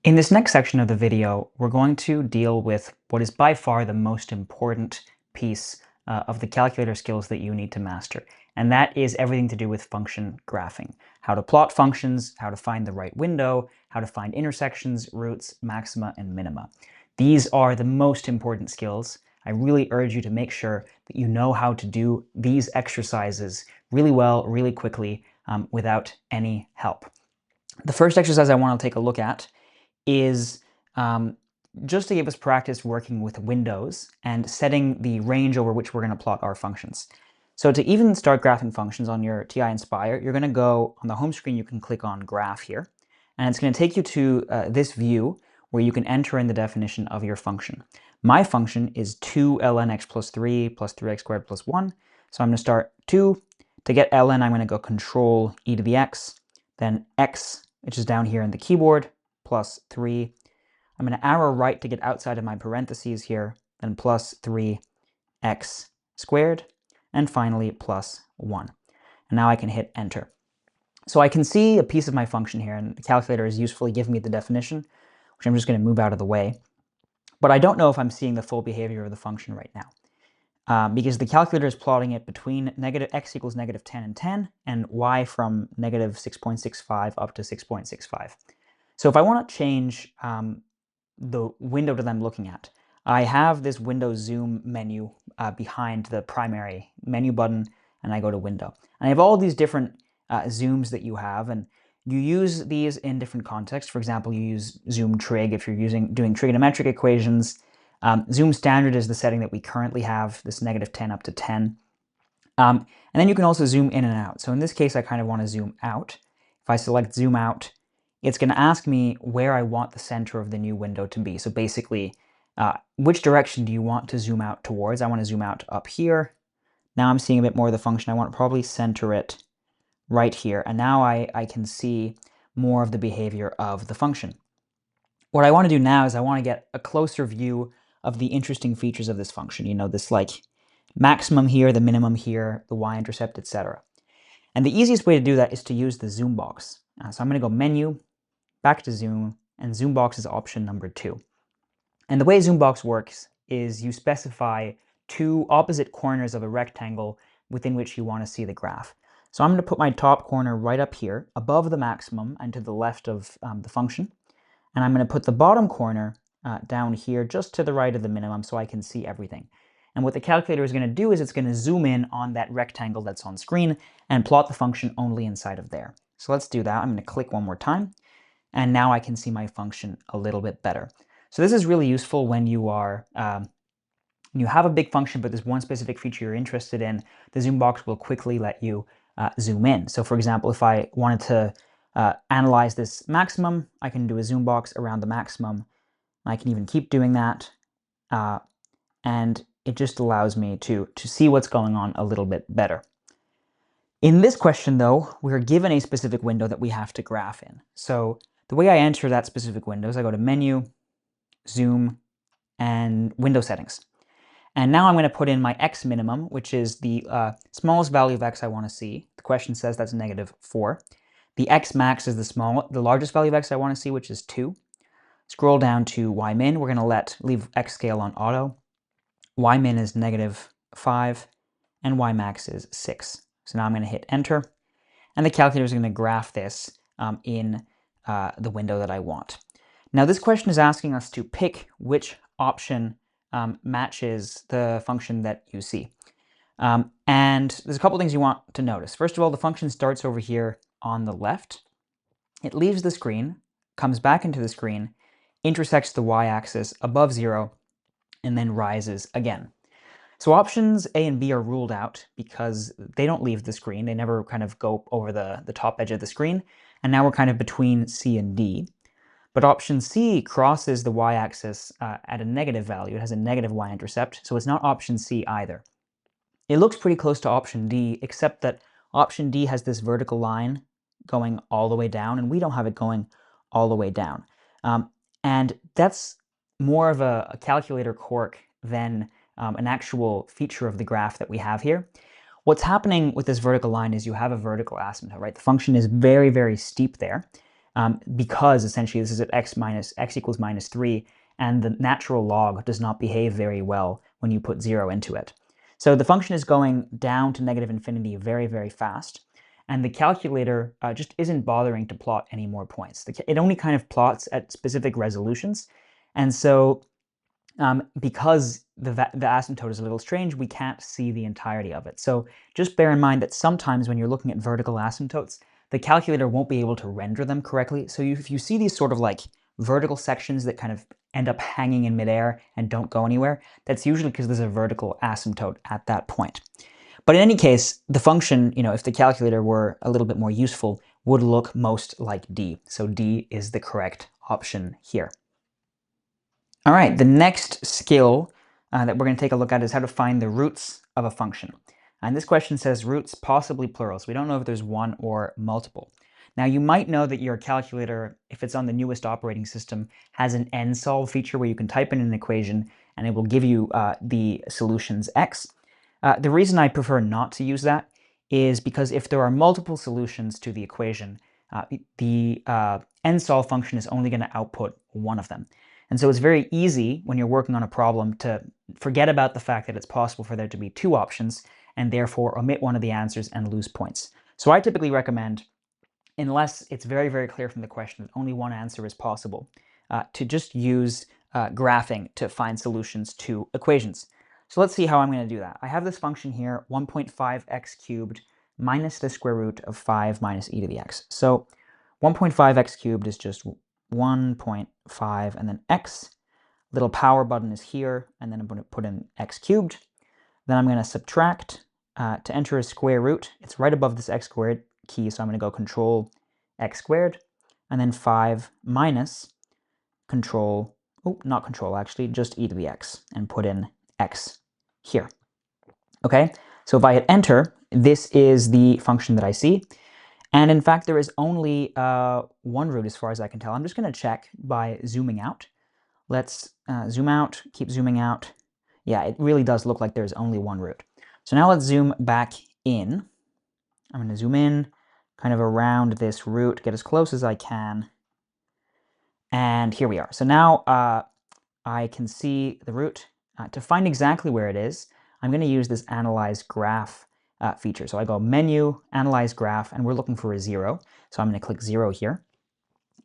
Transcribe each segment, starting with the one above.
In this next section of the video, we're going to deal with what is by far the most important piece of the calculator skills that you need to master, and that is everything to do with function graphing. How to plot functions, how to find the right window, how to find intersections, roots, maxima, and minima. These are the most important skills. I really urge you to make sure that you know how to do these exercises really well, really quickly, without any help. The first exercise I want to take a look at is just to give us practice working with windows and setting the range over which we're going to plot our functions. So to even start graphing functions on your TI Nspire, you're going to go on the home screen, you can click on Graph here, and it's going to take you to this view where you can enter in the definition of your function. My function is 2ln x plus 3x squared plus 1. So I'm going to start 2. To get ln, I'm going to go Control e to the x, then x, which is down here in the keyboard, plus 3. I'm going to arrow right to get outside of my parentheses here, then plus 3x squared, and finally plus 1. And now I can hit enter. So I can see a piece of my function here, and the calculator is usefully giving me the definition, which I'm just going to move out of the way. But I don't know if I'm seeing the full behavior of the function right now, because the calculator is plotting it between x equals negative 10 and 10, and y from negative 6.65 up to 6.65. So if I want to change the window that I'm looking at, I have this window zoom menu behind the primary menu button, and I go to window. And I have all these different zooms that you have, and you use these in different contexts. For example, you use zoom trig if you're doing trigonometric equations. Zoom standard is the setting that we currently have, this negative 10 up to 10. And then you can also zoom in and out. So in this case, I kind of want to zoom out. If I select zoom out, it's going to ask me where I want the center of the new window to be. So basically, which direction do you want to zoom out towards? I want to zoom out up here. Now I'm seeing a bit more of the function. I want to probably center it right here. And now I can see more of the behavior of the function. What I want to do now is I want to get a closer view of the interesting features of this function. You know, this like maximum here, the minimum here, the y-intercept, etc. And the easiest way to do that is to use the zoom box. So I'm going to go menu, back to zoom, and zoom box is option number 2. And the way zoom box works is you specify 2 opposite corners of a rectangle within which you want to see the graph. So I'm going to put my top corner right up here above the maximum and to the left of the function. And I'm going to put the bottom corner down here just to the right of the minimum so I can see everything. And what the calculator is going to do is it's going to zoom in on that rectangle that's on screen and plot the function only inside of there. So let's do that. I'm going to click one more time. And now I can see my function a little bit better. So this is really useful when you are you have a big function, but there's one specific feature you're interested in. The zoom box will quickly let you zoom in. So for example, if I wanted to analyze this maximum, I can do a zoom box around the maximum. I can even keep doing that. And it just allows me to see what's going on a little bit better. In this question, though, we're given a specific window that we have to graph in. So the way I enter that specific window is I go to Menu, Zoom, and Window Settings. And now I'm going to put in my x minimum, which is the smallest value of x I want to see. The question says that's negative 4. The x max is the largest value of x I want to see, which is 2. Scroll down to y min. We're going to leave x scale on auto. Y min is negative 5, and y max is 6. So now I'm going to hit enter, and the calculator is going to graph this in the window that I want. Now this question is asking us to pick which option matches the function that you see. And there's a couple things you want to notice. First of all, the function starts over here on the left. It leaves the screen, comes back into the screen, intersects the y-axis above 0, and then rises again. So options A and B are ruled out because they don't leave the screen. They never kind of go over the top edge of the screen. And now we're kind of between C and D. But option C crosses the y-axis at a negative value. It has a negative y-intercept, so it's not option C either. It looks pretty close to option D, except that option D has this vertical line going all the way down, and we don't have it going all the way down. And that's more of a calculator quirk than an actual feature of the graph that we have here. What's happening with this vertical line is you have a vertical asymptote, right? The function is very, very steep there. because essentially this is at x equals minus 3, and the natural log does not behave very well when you put 0 into it. So the function is going down to negative infinity very, very fast, and the calculator just isn't bothering to plot any more points. It only kind of plots at specific resolutions, and so because the asymptote is a little strange, we can't see the entirety of it. So just bear in mind that sometimes when you're looking at vertical asymptotes, the calculator won't be able to render them correctly. So if you see these sort of like vertical sections that kind of end up hanging in midair and don't go anywhere, that's usually because there's a vertical asymptote at that point. But in any case, the function, if the calculator were a little bit more useful, would look most like D. So D is the correct option here. All right, the next skill that we're going to take a look at is how to find the roots of a function. And this question says roots, possibly plural, so we don't know if there's one or multiple. Now, you might know that your calculator, if it's on the newest operating system, has an nsolve feature where you can type in an equation and it will give you the solutions x. The reason I prefer not to use that is because if there are multiple solutions to the equation, the nsolve function is only going to output one of them. And so it's very easy when you're working on a problem to forget about the fact that it's possible for there to be two options and therefore omit one of the answers and lose points. So I typically recommend, unless it's very, very clear from the question that only one answer is possible, to just use graphing to find solutions to equations. So let's see how I'm going to do that. I have this function here, 1.5x cubed minus the square root of 5 minus e to the x. So 1.5x cubed is just 1.5 and then x. Little power button is here, and then I'm going to put in x cubed. Then I'm going to subtract to enter a square root. It's right above this x squared key, so I'm going to go control x squared, and then 5 minus control, not control actually, just e to the x, and put in x here. Okay, so if I hit enter, this is the function that I see. And in fact, there is only one root as far as I can tell. I'm just going to check by zooming out. Let's zoom out, keep zooming out. Yeah, it really does look like there's only one root. So now let's zoom back in. I'm going to zoom in kind of around this root, get as close as I can. And here we are. So now I can see the root. To find exactly where it is, I'm going to use this analyze graph feature. So I go menu, analyze graph, and we're looking for a 0. So I'm going to click 0 here.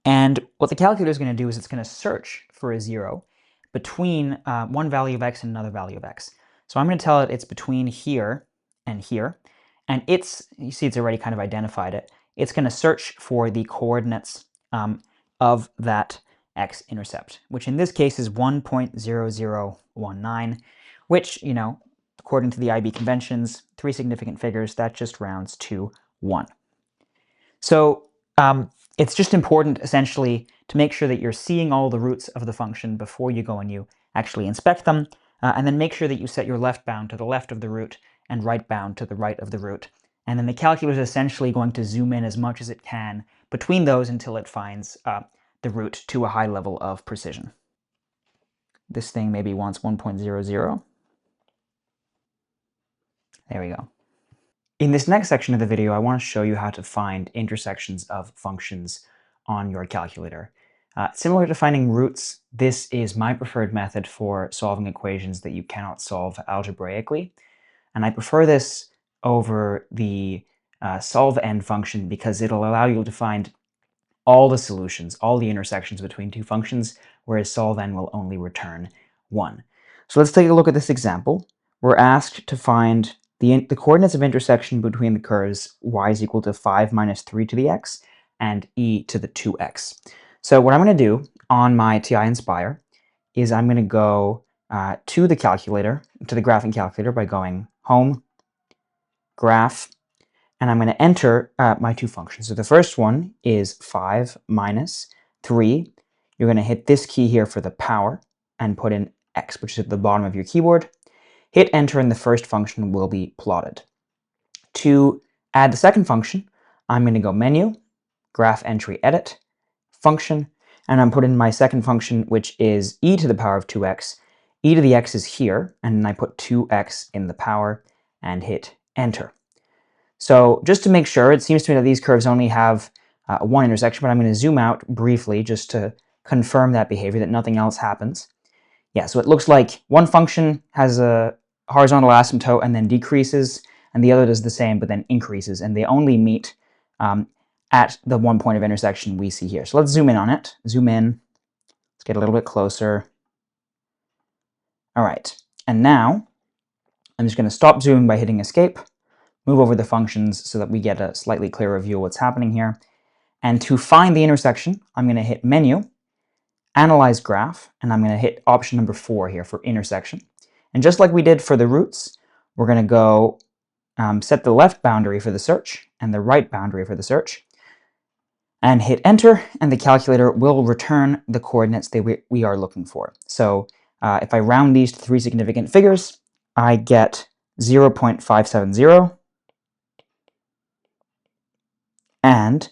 And what the calculator is going to do is it's going to search for a 0 between one value of x and another value of x. So I'm going to tell it it's between here and here. And you see it's already kind of identified it. It's going to search for the coordinates of that x-intercept, which in this case is 1.0019, which, according to the IB conventions, 3 significant figures, that just rounds to 1. So it's just important, essentially, to make sure that you're seeing all the roots of the function before you go and you actually inspect them, and then make sure that you set your left bound to the left of the root and right bound to the right of the root. And then the calculator is essentially going to zoom in as much as it can between those until it finds the root to a high level of precision. This thing maybe wants 1.00. There we go. In this next section of the video, I want to show you how to find intersections of functions on your calculator. Similar to finding roots, this is my preferred method for solving equations that you cannot solve algebraically. And I prefer this over the solve-end function because it'll allow you to find all the solutions, all the intersections between two functions, whereas solve-end will only return one. So let's take a look at this example. We're asked to find the coordinates of intersection between the curves y is equal to 5 minus 3 to the x and e to the 2x. So what I'm going to do on my TI Nspire is I'm going to go to the calculator, to the graphing calculator by going Home, Graph, and I'm going to enter my two functions. So the first one is 5 minus 3. You're going to hit this key here for the power and put in x, which is at the bottom of your keyboard. Hit enter and the first function will be plotted. To add the second function, I'm going to go Menu, Graph Entry Edit, Function, and I'm putting my second function, which is e to the power of 2x. E to the x is here, and then I put 2x in the power and hit enter. So just to make sure, it seems to me that these curves only have one intersection, but I'm going to zoom out briefly just to confirm that behavior, that nothing else happens. Yeah, so it looks like one function has a horizontal asymptote and then decreases, and the other does the same but then increases, and they only meet at the one point of intersection we see here. So let's zoom in on it. Zoom in. Let's get a little bit closer. All right, and now I'm just going to stop zooming by hitting escape, move over the functions so that we get a slightly clearer view of what's happening here. And to find the intersection, I'm going to hit Menu, Analyze Graph, and I'm going to hit option number 4 here for intersection. And just like we did for the roots, we're going to go set the left boundary for the search and the right boundary for the search, and hit enter, and the calculator will return the coordinates that we are looking for. So if I round these to 3 significant figures, I get 0.570 and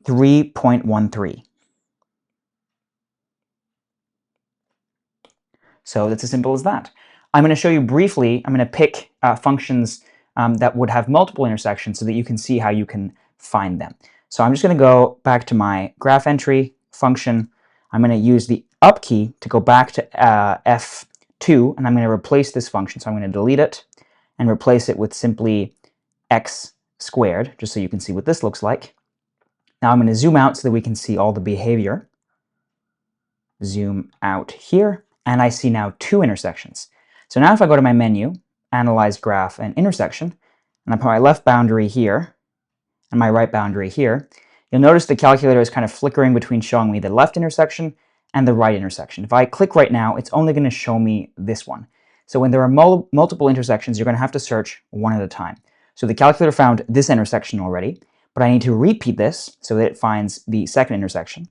3.13. So that's as simple as that. I'm going to show you briefly, I'm going to pick functions that would have multiple intersections so that you can see how you can find them. So I'm just going to go back to my graph entry function. I'm going to use the up key to go back to F2, and I'm going to replace this function. So I'm going to delete it and replace it with simply x squared, just so you can see what this looks like. Now I'm going to zoom out so that we can see all the behavior. Zoom out here, and I see now 2 intersections. So now if I go to my menu, Analyze Graph and Intersection, and I put my left boundary here and my right boundary here, you'll notice the calculator is kind of flickering between showing me the left intersection and the right intersection. If I click right now, it's only going to show me this one. So when there are multiple intersections, you're going to have to search one at a time. So the calculator found this intersection already, but I need to repeat this so that it finds the second intersection.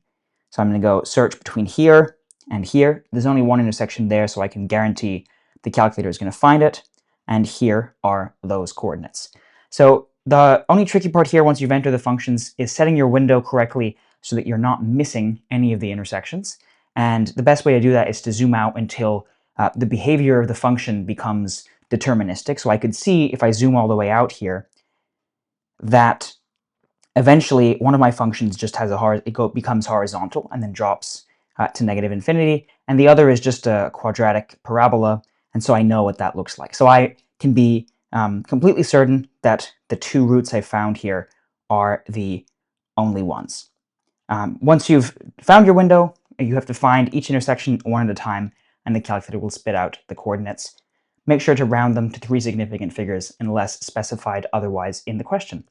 So I'm going to go search between here and here. There's only one intersection there, so I can guarantee the calculator is going to find it. And here are those coordinates. So the only tricky part here, once you've entered the functions, is setting your window correctly so that you're not missing any of the intersections. And the best way to do that is to zoom out until the behavior of the function becomes deterministic. So I could see, if I zoom all the way out here, that eventually one of my functions just has becomes horizontal and then drops to negative infinity, and the other is just a quadratic parabola, and so I know what that looks like. So I can be completely certain that the 2 roots I found here are the only ones. Once you've found your window, you have to find each intersection one at a time, and the calculator will spit out the coordinates. Make sure to round them to 3 significant figures unless specified otherwise in the question.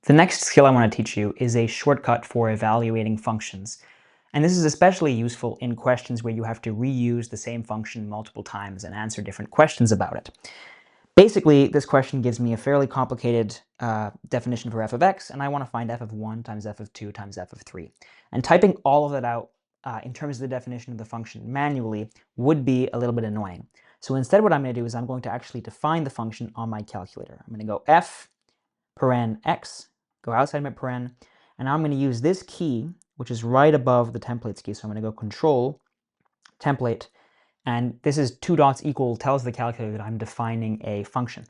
The next skill I want to teach you is a shortcut for evaluating functions. And this is especially useful in questions where you have to reuse the same function multiple times and answer different questions about it. Basically, this question gives me a fairly complicated definition for f of x, and I want to find f of 1 times f of 2 times f of 3. And typing all of that out in terms of the definition of the function manually would be a little bit annoying. So instead what I'm going to do is I'm going to actually define the function on my calculator. I'm going to go f paren x, go outside my paren, and now I'm going to use this key, which is right above the templates key. So I'm going to go Control, Template, and this is 2 dots equal tells the calculator that I'm defining a function.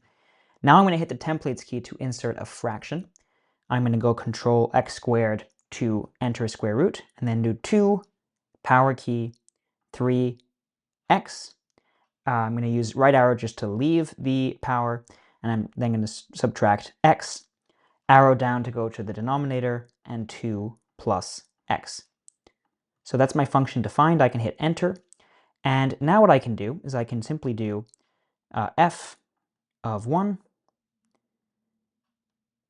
Now I'm going to hit the templates key to insert a fraction. I'm going to go Control X squared to enter a square root, and then do 2 power key 3 x. I'm going to use right arrow just to leave the power, and I'm then going to subtract x, arrow down to go to the denominator, and 2 plus x. So that's my function defined. I can hit enter, and now what I can do is I can simply do f of 1.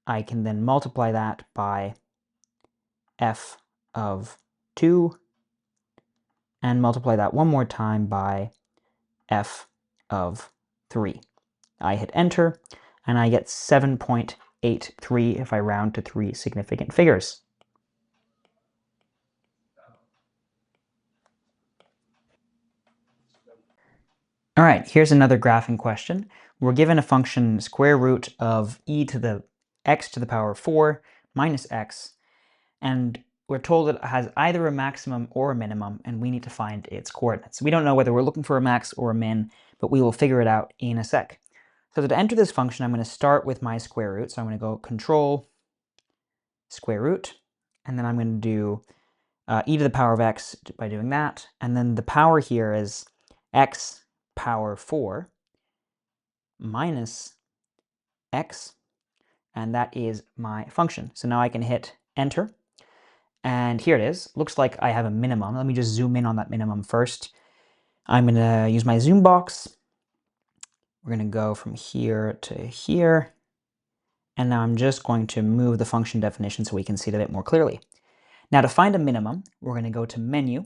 I can then multiply that by f of 2, and multiply that one more time by f of 3. I hit enter, and I get 7.83 if I round to 3 significant figures. All right, here's another graphing question. We're given a function square root of e to the x to the power 4 minus x, and we're told it has either a maximum or a minimum, and we need to find its coordinates. We don't know whether we're looking for a max or a min, but we will figure it out in a sec. So to enter this function, I'm going to start with my square root. So I'm going to go Control, square root, and then I'm going to do e to the power of x by doing that, and then the power here is x power 4 minus x, and that is my function. So now I can hit enter, and here it is. Looks like I have a minimum. Let me just zoom in on that minimum first. I'm going to use my zoom box. We're going to go from here to here, and now I'm just going to move the function definition so we can see it a bit more clearly. Now to find a minimum, we're going to go to Menu,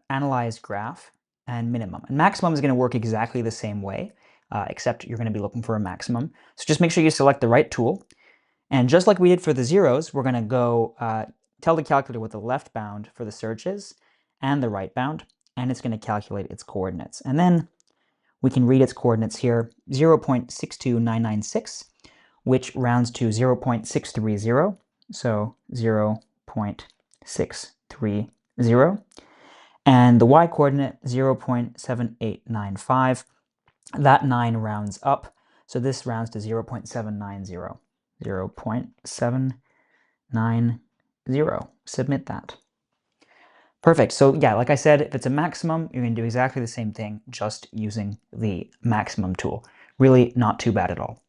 Analyze Graph, and Minimum. And maximum is going to work exactly the same way, except you're going to be looking for a maximum. So just make sure you select the right tool. And just like we did for the zeros, we're going to go tell the calculator what the left bound for the search is and the right bound, and it's going to calculate its coordinates. And then we can read its coordinates here, 0.62996, which rounds to 0.630, so 0.630. And the y coordinate, 0.7895. That 9 rounds up, so this rounds to 0.790. 0.790. Submit that. Perfect. So yeah, like I said, if it's a maximum, you're going to do exactly the same thing, just using the maximum tool. Really not too bad at all.